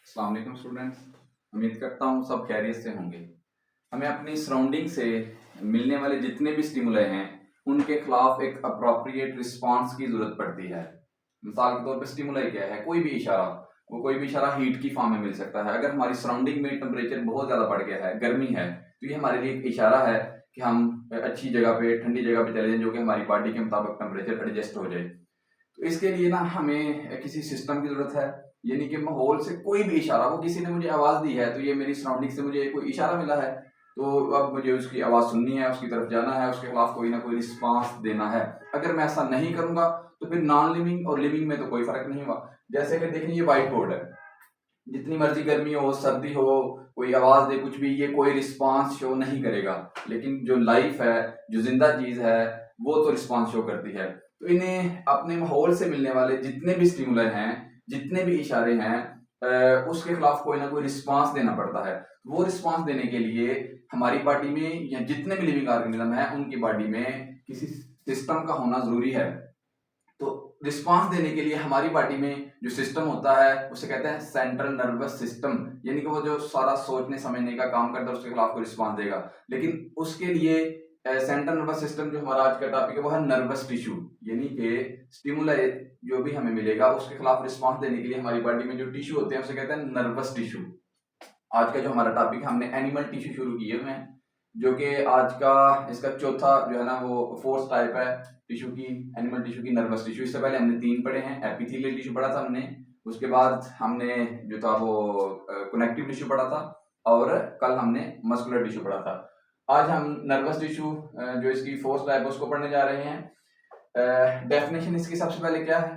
अस्सलाम वालेकुम स्टूडेंट्स। उम्मीद करता हूँ सब खैरियत से होंगे। हमें अपनी सराउंडिंग से मिलने वाले जितने भी स्टिमुलई हैं उनके खिलाफ एक अप्रोप्रिएट रिस्पांस की जरूरत पड़ती है। मिसाल के तौर पे स्टिमुलई क्या है, कोई भी इशारा, वो कोई भी इशारा हीट की फॉर्म में मिल सकता है। अगर हमारी सराउंडिंग में टेम्परेचर बहुत ज्यादा बढ़ गया है, गर्मी है, तो ये हमारे लिए एक इशारा है कि हम अच्छी जगह पे, ठंडी जगह पे चले जाएं जो कि हमारी बॉडी के मुताबिक टेम्परेचर एडजस्ट हो जाए। तो इसके लिए ना हमें किसी सिस्टम की जरूरत है, यानी कि माहौल से कोई भी इशारा, वो किसी ने मुझे आवाज दी है तो ये मेरी सराउंडिंग से मुझे कोई इशारा मिला है, तो अब मुझे उसकी आवाज सुननी है, उसकी तरफ जाना है, उसके खिलाफ कोई ना कोई रिस्पांस देना है। अगर मैं ऐसा नहीं करूंगा तो फिर नॉन लिविंग और लिविंग में तो कोई फर्क नहीं हुआ। जैसे कि देखिए ये व्हाइट बोर्ड है, जितनी मर्जी गर्मी हो, सर्दी हो, कोई आवाज दे कुछ भी, ये कोई रिस्पांस शो नहीं करेगा। लेकिन जो लाइफ है, जो जिंदा चीज है, वो तो रिस्पांस शो करती है। तो इन्हें अपने माहौल से मिलने वाले जितने भी स्टिमुलई हैं, जितने भी इशारे हैं, उसके खिलाफ कोई ना कोई रिस्पांस देना पड़ता है। वो रिस्पांस देने के लिए हमारी बॉडी में या जितने भी लिविंग ऑर्गेनिज्म है उनकी बॉडी में किसी सिस्टम का होना जरूरी है। तो रिस्पांस देने के लिए हमारी बॉडी में जो सिस्टम होता है उसे कहते हैं सेंट्रल नर्वस सिस्टम, यानी कि वो जो सारा सोचने समझने का काम करता है उसके खिलाफ कोई रिस्पांस देगा। लेकिन उसके लिए सेंट्रल नर्वस सिस्टम, जो हमारा आज का टॉपिक है, वो है नर्वस टिश्यू, यानी कि स्टिमुलई जो भी हमें मिलेगा उसके खिलाफ रिस्पांस देने के लिए हमारी बॉडी में जो टिश्यू होते हैं उसे कहते हैं नर्वस टिश्यू। आज का जो हमारा टॉपिक है, हमने एनिमल टिश्यू शुरू किए हुए हैं, जो कि आज का इसका चौथा जो है ना वो फोर्थ टाइप है टिश्यू की, एनिमल टिश्यू की, नर्वस टिश्यू। इससे पहले हमने 3 पढ़े हैं। एपिथेलियल टिश्यू पढ़ा था हमने, उसके बाद हमने जो था वो कनेक्टिव टिश्यू पढ़ा था, और कल हमने मस्कुलर टिश्यू पढ़ा था। आज हम नर्वस टिश्यू जो इसकी फोर्थ टाइप है उसको पढ़ने जा रहे हैं। डेफिनेशन इसकी सबसे पहले क्या है?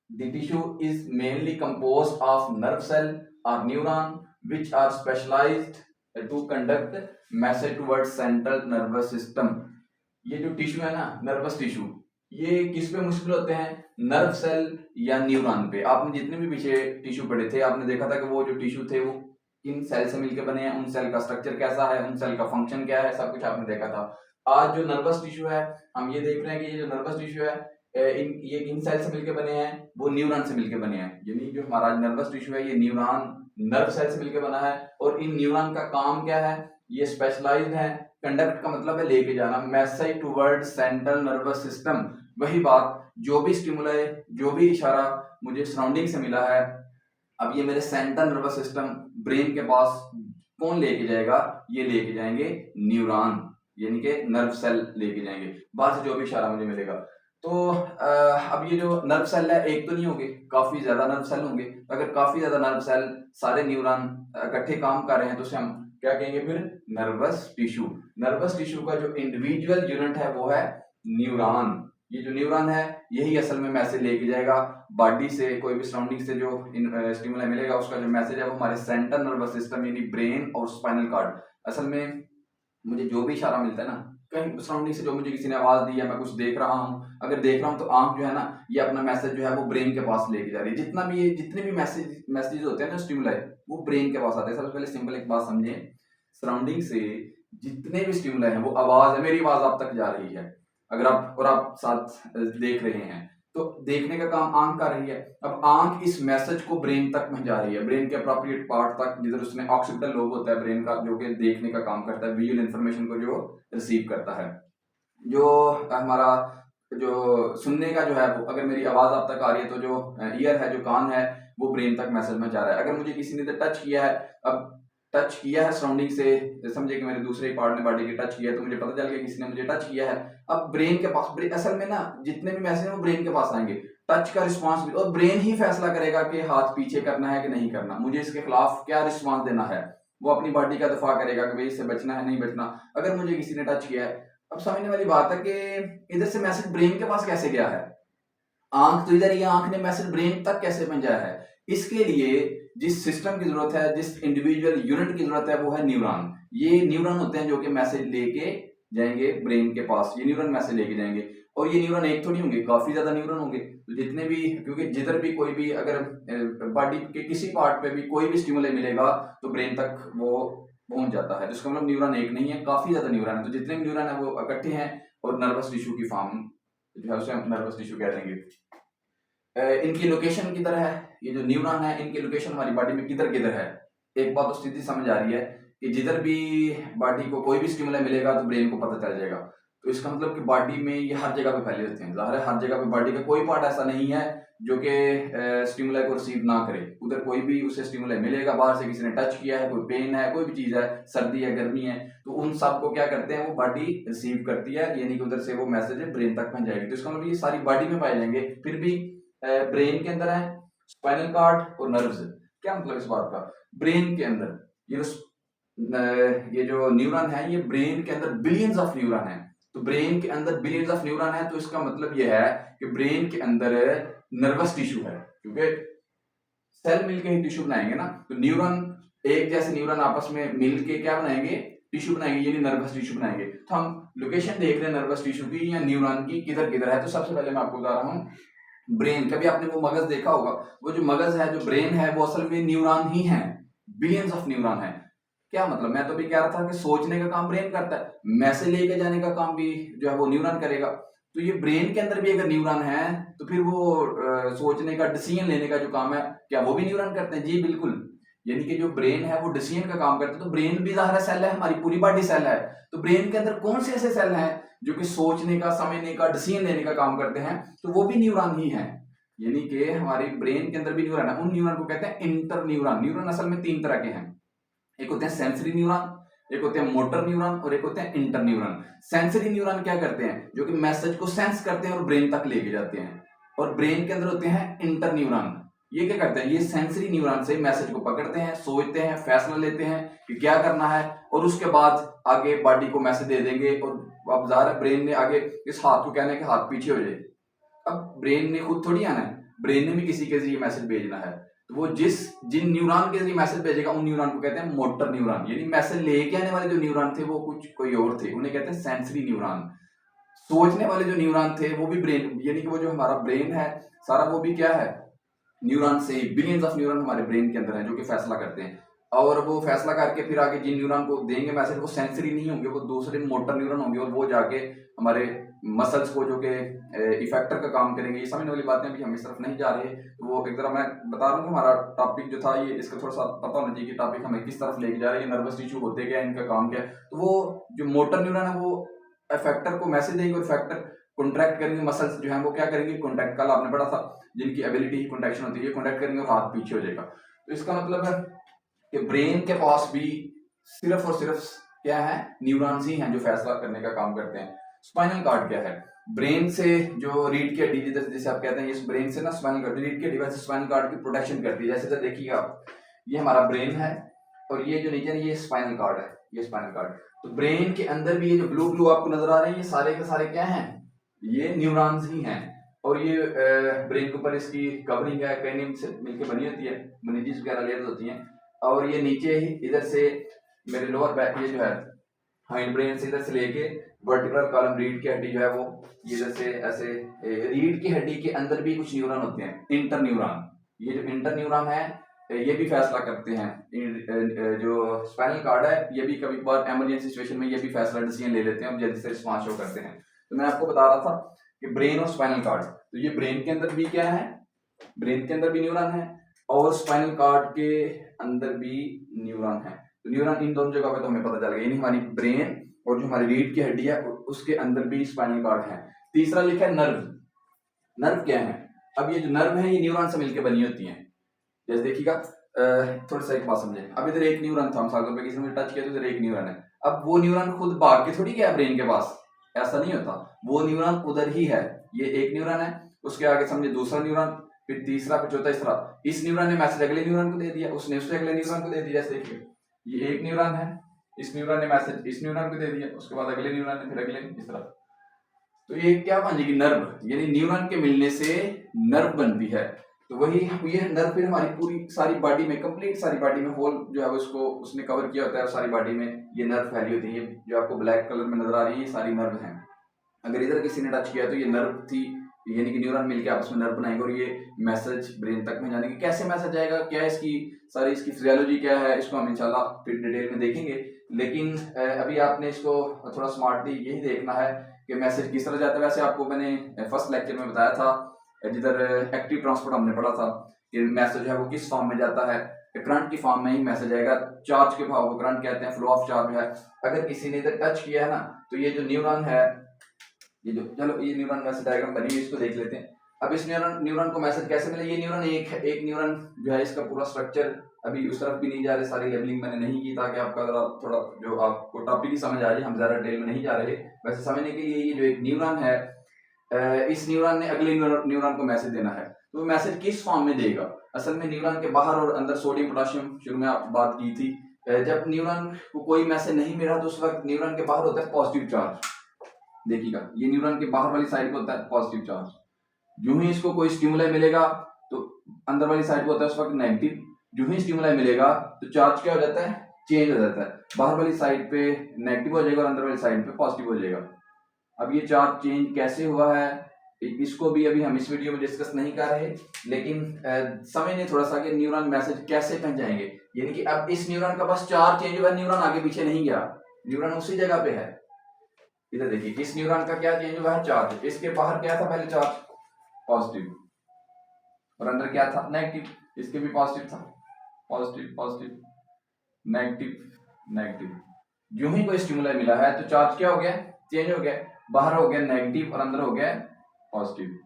The tissue is mainly composed of nerve cell or neuron which are specialized to conduct message towards central nervous system। ये जो टिश्यू है ना, नर्वस टिश्यू, ये किस पे मुश्किल होते हैं? नर्व सेल या न्यूरॉन पे। आपने जितने भी पीछे टिश्यू पढ़े थे आपने देखा था कि वो जो टिश्यू थे वो किन सेल से मिलकर बने हैं, उन सेल का स्ट्रक्चर कैसा है, उन सेल का फंक्शन क्या है, सब कुछ आपने देखा था। आज जो नर्वस टिश्यू है, हम ये देख रहे हैं कि ये जो नर्वस टिश्यू है ये इन सेल से मिलकर बने हैं, वो न्यूरॉन से मिलकर बने हैं। यानी जो हमारा नर्वस टिश्यू है ये न्यूरॉन, नर्व सेल से मिलकर बना है, और इन न्यूरॉन का काम क्या है? ये स्पेशलाइज्ड है। कंडक्ट का मतलब है लेके जाना, message toward central nervous system. वही बात, जो भी स्टिमुलई, जो भी इशारा मुझे सराउंडिंग से मिला है, अब ये मेरे सेंट्रल नर्वस सिस्टम, ब्रेन के पास कौन लेके जाएगा? ये लेके जाएंगे न्यूरॉन, यानी कि नर्व सेल लेके जाएंगे बाहर से जो भी इशारा मुझे मिलेगा। तो अब ये जो नर्व सेल है एक तो नहीं होंगे, काफी ज्यादा नर्व सेल होंगे। अगर काफी ज्यादा नर्व सेल, सारे न्यूरॉन इकट्ठे काम कर रहे हैं तो उसे हम क्या कहेंगे फिर? Nervous tissue. नर्वस टिश्यू का जो इंडिविजुअल यूनिट है वो है न्यूरॉन। ये जो न्यूरॉन है यही असल में मैसेज लेके जाएगा बॉडी से, कोई भी सराउंडिंग से जो स्टिमुलई मिलेगा उसका जो मैसेज है वो हमारे सेंट्रल नर्वस सिस्टम यानी ब्रेन और स्पाइनल कार्ड। असल में मुझे जो भी इशारा मिलता है ना, कहीं सराउंडिंग से, जो मुझे किसी ने आवाज दी है, मैं कुछ देख रहा हूँ, अगर देख रहा हूँ तो आंख जो है ना ये अपना मैसेज जो है वो ब्रेन के पास लेके जा रही है। जितना भी ये जितने भी मैसेज होते हैं ना स्टिमुलई, वो ब्रेन के पास आते हैं। सबसे पहले सिंपल एक बात समझिए, सराउंडिंग से जितने भी स्टिमुलई हैं, वो आवाज है, मेरी आवाज आप तक जा रही है, अगर आप और आप साथ देख रहे हैं तो देखने का काम आंख कर रही है। अब आंख इस मैसेज को ब्रेन तक पहुंचा रही है, ब्रेन के अप्रोप्रिएट पार्ट तक, जिधर उसमें ऑक्सीपिटल लोब होता है ब्रेन का, जो कि देखने का काम करता है, विजुअल इंफॉर्मेशन को जो रिसीव करता है। जो हमारा जो सुनने का जो है वो, अगर मेरी आवाज आप तक आ रही है तो जो ईयर है, जो कान है, वो ब्रेन तक मैसेज पहुंचा रहा है। अगर मुझे किसी ने टच किया है, अब टच किया है सराउंडिंग से, समझे कि मेरे दूसरे पार्ट ने बॉडी के टच किया है, तो मुझे पता चल गया किसी ने मुझे टच किया है। अब ब्रेन के पास, असल में ना जितने भी मैसेज हैं वो ब्रेन के पास आएंगे। टच का रिस्पांस भी, और ब्रेन ही फैसला करेगा कि हाथ पीछे करना है कि नहीं करना, मुझे इसके खिलाफ क्या रिस्पांस देना है। वो अपनी बॉडी का दफा करेगा कि भाई इससे बचना है, नहीं बचना। अगर मुझे किसी ने टच किया है, अब समझने वाली बात है कि इधर से मैसेज ब्रेन के पास कैसे गया है? आंख तो इधर ही है, आंख ने मैसेज ब्रेन तक कैसे पहुंचाया है? इसके लिए जिस सिस्टम की जरूरत है, जिस इंडिविजुअल यूनिट की जरूरत है, वो है न्यूरॉन। ये न्यूरॉन होते हैं जो कि मैसेज लेके जाएंगे ब्रेन के पास, ये न्यूरॉन मैसेज लेके जाएंगे। और ये न्यूरॉन एक थोड़ी होंगे, काफी ज्यादा न्यूरॉन होंगे। तो जितने भी, क्योंकि जिधर भी कोई भी, अगर बॉडी के किसी पार्ट पे भी कोई भी स्टिमुलई मिलेगा तो ब्रेन तक वो पहुंच जाता है, जिसका मतलब न्यूरॉन एक नहीं है, काफी ज्यादा न्यूरॉन है। तो जितने भी न्यूरॉन है वो इकट्ठे हैं और नर्वस टिश्यू की फॉर्म जो है उसे हम नर्वस टिश्यू कह देंगे। इनकी लोकेशन किधर है, ये जो न्यूरॉन है इनकी लोकेशन हमारी बॉडी में किधर किधर है। एक बात तो स्थिति समझ आ रही है कि जिधर भी बॉडी को कोई भी स्टिमुलस मिलेगा तो ब्रेन को पता चल जाएगा। तो इसका मतलब कि बॉडी में ये हर जगह पे फैले होते हैं। ज़ाहिर है हर जगह पे बॉडी का कोई पार्ट ऐसा नहीं है जो कि स्टिमुलस को रिसीव ना करे। उधर कोई भी उसे स्टिमुलस मिलेगा, बाहर से किसी ने टच किया है, कोई पेन है, कोई भी चीज़ है, सर्दी है, गर्मी है, तो उन सब को क्या करते हैं वो बॉडी रिसीव करती है, यानी कि उधर से वो मैसेज ब्रेन तक पहुंच जाएगी। तो इसका मतलब ये सारी बॉडी में पाए जाएंगे। फिर भी ब्रेन के अंदर है स्पाइनल कॉर्ड और नर्व्स। क्या मतलब इस बात का, ब्रेन के अंदर ये जो न्यूरॉन है ये ब्रेन के अंदर बिलियंस ऑफ न्यूरॉन है। तो ब्रेन के अंदर बिलियंस ऑफ न्यूरॉन है तो इसका मतलब ये है कि ब्रेन के अंदर नर्वस टिश्यू है, क्योंकि सेल मिलके ही टिश्यू बनाएंगे ना। तो न्यूरॉन, एक जैसे न्यूरॉन आपस में मिलके क्या बनाएंगे, टिश्यू बनाएंगे, यानी नर्वस टिश्यू बनाएंगे। तो हम लोकेशन देख रहे हैं नर्वस टिश्यू की या न्यूरॉन की किधर किधर है। तो सबसे पहले मैं आपको बता रहा हूँ ब्रेन। कभी आपने वो मगज देखा होगा, वो जो मगज है, जो ब्रेन है, वो असल में न्यूरॉन ही है, बिलियंस ऑफ न्यूरॉन है। क्या मतलब, मैं तो भी कह रहा था कि सोचने का काम ब्रेन करता है, मैसेज लेके जाने का काम भी जो है वो न्यूरॉन करेगा। तो ये ब्रेन के अंदर भी अगर न्यूरॉन है तो फिर वो सोचने का, डिसीजन लेने का जो काम है, क्या वो भी न्यूरॉन करते हैं? जी बिल्कुल, यानी कि जो ब्रेन है वो डिसीजन का काम करता है। तो ब्रेन भी ज़ाहिर सेल है, हमारी पूरी बॉडी सेल है। तो ब्रेन के अंदर कौन से ऐसे सेल हैं जो कि सोचने का, समझने का, डिसीजन लेने का काम करते हैं? तो वो भी न्यूरॉन ही है। यानी कि हमारी ब्रेन के अंदर भी न्यूरॉन है। उन न्यूरॉन को कहते हैं इंटर न्यूरॉन। न्यूरॉन असल में 3 तरह के हैं। एक होते हैं सेंसरी न्यूरॉन, एक होते हैं मोटर न्यूरॉन और एक होते हैं इंटर न्यूरॉन। सेंसरी न्यूरॉन क्या करते हैं, जो कि मैसेज को सेंस करते हैं और ब्रेन तक लेके जाते हैं। और ब्रेन के अंदर होते हैं इंटर न्यूरॉन। ये क्या करते हैं, ये सेंसरी न्यूरॉन से मैसेज को पकड़ते हैं, सोचते हैं, फैसला लेते हैं कि क्या करना है, और उसके बाद आगे बॉडी को मैसेज दे देंगे। और अब ज़ाहिर है ब्रेन ने आगे इस हाथ को कहना है कि हाथ पीछे हो जाए। अब ब्रेन ने खुद थोड़ी आना है, ब्रेन ने भी किसी के जरिए मैसेज भेजना है। तो वो जिन न्यूरॉन के जरिए मैसेज भेजेगा उन न्यूरॉन को कहते हैं मोटर न्यूरॉन। यानी मैसेज लेके आने वाले जो न्यूरॉन थे वो कुछ कोई और थे, उन्हें कहते हैं सेंसरी न्यूरॉन। सोचने वाले जो न्यूरॉन थे वो भी ब्रेन, यानी कि वो जो हमारा ब्रेन है सारा, वो भी क्या है, न्यूरॉन से ही। बिलियंस ऑफ न्यूरॉन हमारे ब्रेन के अंदर है जो कि फैसला करते हैं। और वो फैसला करके फिर आगे जिन न्यूरॉन को देंगे मैसेज, वो सेंसरी नहीं होंगे, वो दूसरे मोटर न्यूरॉन होंगे, और वो जाके हमारे मसल्स को जो कि इफेक्टर का काम करेंगे। ये समझने वाली बातें अभी हम इस तरफ नहीं जा रहे। तो वो एक तरह मैं बता रहा हूँ कि हमारा टॉपिक जो था ये, इसका थोड़ा सा पता होना चाहिए कि टॉपिक हमें किस तरफ लेके जा रहे हैं, नर्वस टिश्यू होते क्या है, इनका काम क्या है। तो वो जो मोटर न्यूरॉन है वो इफेक्टर को मैसेज देंगे और इफेक्टर कॉन्ट्रैक्ट करेंगे, मसल्स जो है वो क्या करेंगे, कॉन्ट्रैक्ट। कल आपने पढ़ा था जिनकी एबिलिटी ही कॉन्ट्रैक्शन होती है, ये कॉन्ट्रैक्ट करेंगे और हाथ पीछे हो जाएगा। तो इसका मतलब है कि ब्रेन के पास भी सिर्फ और सिर्फ क्या है, न्यूरॉन्स ही हैं जो फैसला करने का काम करते हैं। स्पाइनल कॉर्ड क्या है, ब्रेन से जो रीढ़ की हड्डी, जैसे आप कहते हैं, इस ब्रेन से ना स्पाइनल कॉर्ड, रीढ़ की हड्डी वैसे स्पाइनल कॉर्ड की प्रोटेक्शन करती है। जैसे तो देखिएगा आप, ये हमारा ब्रेन है और ये जो नीचे ये स्पाइनल कॉर्ड है, ये स्पाइनल कॉर्ड। तो ब्रेन के अंदर भी ये जो ब्लू ब्लू आपको नजर आ रहे हैं, ये सारे के सारे क्या हैं, ये न्यूरॉन्स ही हैं। और ये ब्रेन के ऊपर इसकी कवरिंग है, क्रेनियम से मिलकर बनी होती है, मेनिंजेस वगैरह लेयर्स होती हैं। और ये नीचे ही इधर से मेरे लोअर बैक, ये जो है हाइंड ब्रेन से इधर से लेके वर्टिब्रल कॉलम, रीढ़ की हड्डी जो है वो इधर से ऐसे, रीढ़ की हड्डी के अंदर भी कुछ न्यूरॉन होते हैं, इंटर न्यूरॉन। ये जो इंटर न्यूरॉन है ये भी फैसला करते हैं। जो स्पाइनल कॉर्ड है ये भी कभी बार इमरजेंसी सिचुएशन में ये भी फैसला, डिसीजन ले लेते हैं और जल्दी से रिस्पॉन्स शो करते हैं। तो मैं आपको बता रहा था कि ब्रेन और स्पाइनल कॉर्ड, तो ये ब्रेन के अंदर भी क्या है, ब्रेन के अंदर भी न्यूरॉन है और स्पाइनल कॉर्ड के अंदर भी न्यूरॉन है। तो न्यूरॉन इन दोनों जगह पे तो हमें पता चल गया, यानी हमारी ब्रेन और जो हमारी रीढ़ की हड्डी है उसके अंदर भी स्पाइनल कॉर्ड है। तीसरा लिखा है नर्व। नर्व क्या है, अब ये जो नर्व है ये न्यूरॉन से मिलकर बनी होती है। जैसे देखिएगा, थोड़ा सा एक बात समझे, अब इधर एक न्यूरॉन था, मिसाल तौर पे किसी ने टच किया तो इधर एक न्यूरॉन है। अब वो न्यूरॉन खुद भाग के थोड़ी गया ब्रेन के पास, ऐसा नहीं होता, वो न्यूरॉन उधर ही है। ये एक न्यूरॉन है, उसके आगे समझे दूसरा न्यूरॉन, फिर तीसरा, फिर चौथा, तीसरा। इस न्यूरॉन ने मैसेज अगले न्यूरॉन को दे दिया, उसने उससे अगले न्यूरॉन को दे दिया। जैसे देखिए ये एक न्यूरॉन है, इस न्यूरॉन ने मैसेज इस न्यूरॉन को दे दिया, उसके बाद अगले न्यूरॉन ने, फिर अगले, इस तरह। तो ये क्या बन जाएगी, नर्व, यानी न्यूरॉन के मिलने से नर्व बनती है। तो वही ये नर्व फिर हमारी पूरी सारी बॉडी में, कंप्लीट सारी बॉडी में, होल जो है उसको उसने कवर किया होता है, सारी बॉडी में ये नर्व फैली होती है। ये जो आपको ब्लैक कलर में नजर आ रही है ये सारी नर्व हैं। अगर इधर किसी ने टच किया तो ये नर्व थी, यानी कि न्यूरॉन मिलकर आपस में नर्व बनाएंगे और ये मैसेज ब्रेन तक में जाने की। कैसे मैसेज आएगा, क्या इसकी सारी इसकी फिजियोलॉजी क्या है, इसको हम इंशाल्लाह फिर डिटेल में देखेंगे। लेकिन अभी आपने इसको थोड़ा स्मार्टली यही देखना है कि मैसेज किस तरह जाता है। वैसे आपको मैंने फर्स्ट लेक्चर में बताया था जिधर एक्टिव ट्रांसपोर्ट हमने पढ़ा था कि मैसेज है वो किस फॉर्म में जाता है, करंट की फॉर्म में ही मैसेज आएगा। चार्ज के भाव को करंट कहते हैं, फ्लो ऑफ चार्ज है। अगर किसी ने इधर टच किया है ना, तो ये जो न्यूरॉन है, ये जो, चलो ये न्यूरॉन मैसेज डायग्राम बनी है, इसको देख लेते हैं। अब इस न्यूरॉन को मैसेज कैसे मिले? ये न्यूरॉन एक न्यूरॉन जो है, इसका पूरा स्ट्रक्चर अभी उस तरफ भी नहीं जा रहे, सारी लेबलिंग मैंने नहीं की ताकि आपका थोड़ा जो आपको टॉपिक ही समझ आ जाए, हम ज्यादा डिटेल में नहीं जा रहे। वैसे समझने के लिए ये जो एक न्यूरॉन है, इस न्यूरॉन ने अगले न्यूरॉन को मैसेज देना है, तो वो मैसेज किस फॉर्म में देगा? असल में न्यूरॉन के बाहर और अंदर सोडियम पोटेशियम, शुरू में आप बात की थी, जब न्यूरॉन को कोई मैसेज नहीं मिला तो उस वक्त न्यूरॉन के बाहर होता है पॉजिटिव चार्ज। देखिएगा, ये न्यूरॉन के बाहर वाली साइड पे होता है पॉजिटिव चार्ज। यूं ही इसको कोई स्टिमुलाई मिलेगा तो अंदर वाली साइड पे होता है उस वक्त नेगेटिव। यूं ही स्टिमुलाई मिलेगा तो चार्ज क्या हो जाता है? चेंज हो जाता है, बाहर वाली साइड पे नेगेटिव हो जाएगा और अंदर वाली साइड पे पॉजिटिव हो जाएगा। अब ये चार्ज चेंज कैसे हुआ है, इसको भी अभी हम इस वीडियो में डिस्कस नहीं कर रहे, लेकिन समझने थोड़ा सा कि न्यूरॉन मैसेज कैसे पहुंचाएंगे। यानी कि अब इस न्यूरॉन का बस चार्ज चेंज हुआ, न्यूरॉन आगे पीछे नहीं गया, न्यूरॉन उसी जगह पे है। इधर देखिए, इस न्यूरॉन का क्या चेंज हुआ है? चार्ज। इसके बाहर क्या था पहले? चार्ज पॉजिटिव, और अंदर क्या था? नेगेटिव। इसके भी पॉजिटिव था, पॉजिटिव पॉजिटिव, नेगेटिव नेगेटिव। यूं ही कोई स्टिमुलाई मिला है तो चार्ज क्या हो गया? चेंज हो गया, बाहर हो गया नेगेटिव और अंदर हो गया पॉजिटिव।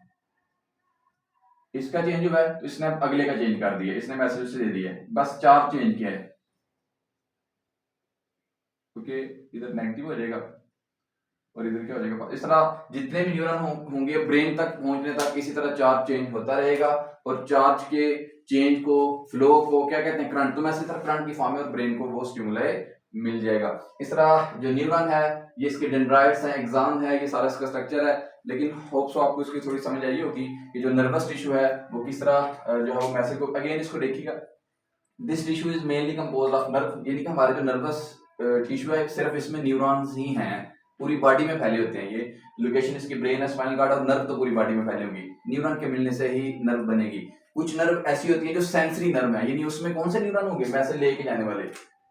इसका चेंज हुआ है तो इसने अगले का चेंज कर दिया, इसने मैसेज से दे दिया, बस चार्ज चेंज किया है, क्योंकि इधर नेगेटिव हो जाएगा और इधर क्या हो जाएगा। इस तरह जितने भी न्यूरॉन होंगे ब्रेन तक पहुंचने तक इसी तरह चार्ज चेंज होता रहेगा, और चार्ज के चेंज को, फ्लो को क्या कहते हैं? करंट। तो मैं इसी तरह करंट की फॉर्म में और ब्रेन को वो स्टिमुलाई मिल जाएगा। इस तरह जो न्यूरॉन है, ये इसके डेंड्राइट्स हैं, एक्सॉन है, ये सारा इसका स्ट्रक्चर है। लेकिन होप सो आपको इसकी थोड़ी समझ आई होगी कि जो नर्वस टिश्यू है वो किस तरह जो है वो मैसेज को, अगेन इसको देखिएगा, this tissue is mainly composed of nerve. यानी कि हमारे जो नर्वस टिश्यू है सिर्फ इसमें न्यूरॉन्स ही हैं, पूरी बॉडी में फैले होते हैं। ये लोकेशन इसकी ब्रेन है, स्पाइनल कार्ड, और नर्व तो पूरी बॉडी में फैले होंगी। न्यूरॉन के मिलने से ही नर्व बनेगी। कुछ नर्व ऐसी होती है जो सेंसरी नर्व है, यानी उसमें कौन से न्यूरॉन होंगे? मैसेज लेके जाने वाले।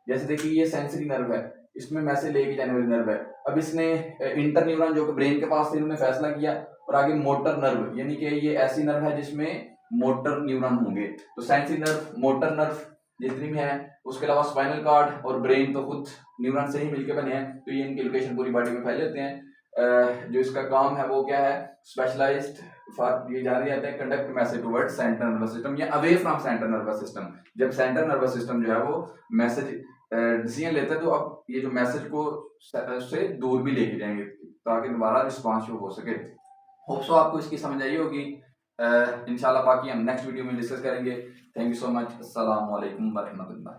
जैसे देखिए, ये सेंसरी नर्व है, इसमें मैसेज लेके जाने वाली नर्व है। अब इसने इंटर न्यूरॉन जो कि ब्रेन के पास थे, इन्होंने फैसला किया, और आगे मोटर नर्व, यानी कि ये ऐसी नर्व है जिसमें मोटर न्यूरॉन होंगे। तो सेंसरी नर्व, मोटर नर्व जितनी भी है, उसके अलावा स्पाइनल कार्ड और ब्रेन तो खुद न्यूरॉन से ही मिलकर बने हैं, तो ये इनके लोकेशन पूरी बॉडी में फैले होते हैं। जो इसका काम है वो क्या है? स्पेशलाइज्ड फॉर, ये जाने जाते हैं, conduct message towards central nervous system या away from central nervous system. जब सेंट्रल नर्वस सिस्टम जो है वो मैसेज डिसीजन लेता है, तो अब ये जो मैसेज को से दूर भी लेके जाएंगे ताकि दोबारा रिस्पॉन्स हो सके। होप सो आपको इसकी समझ आई होगी। इंशाल्लाह बाकी हम नेक्स्ट वीडियो में डिस्कस करेंगे। Thank you so much. अस्सलाम वालेकुम व रहमतुल्लाह।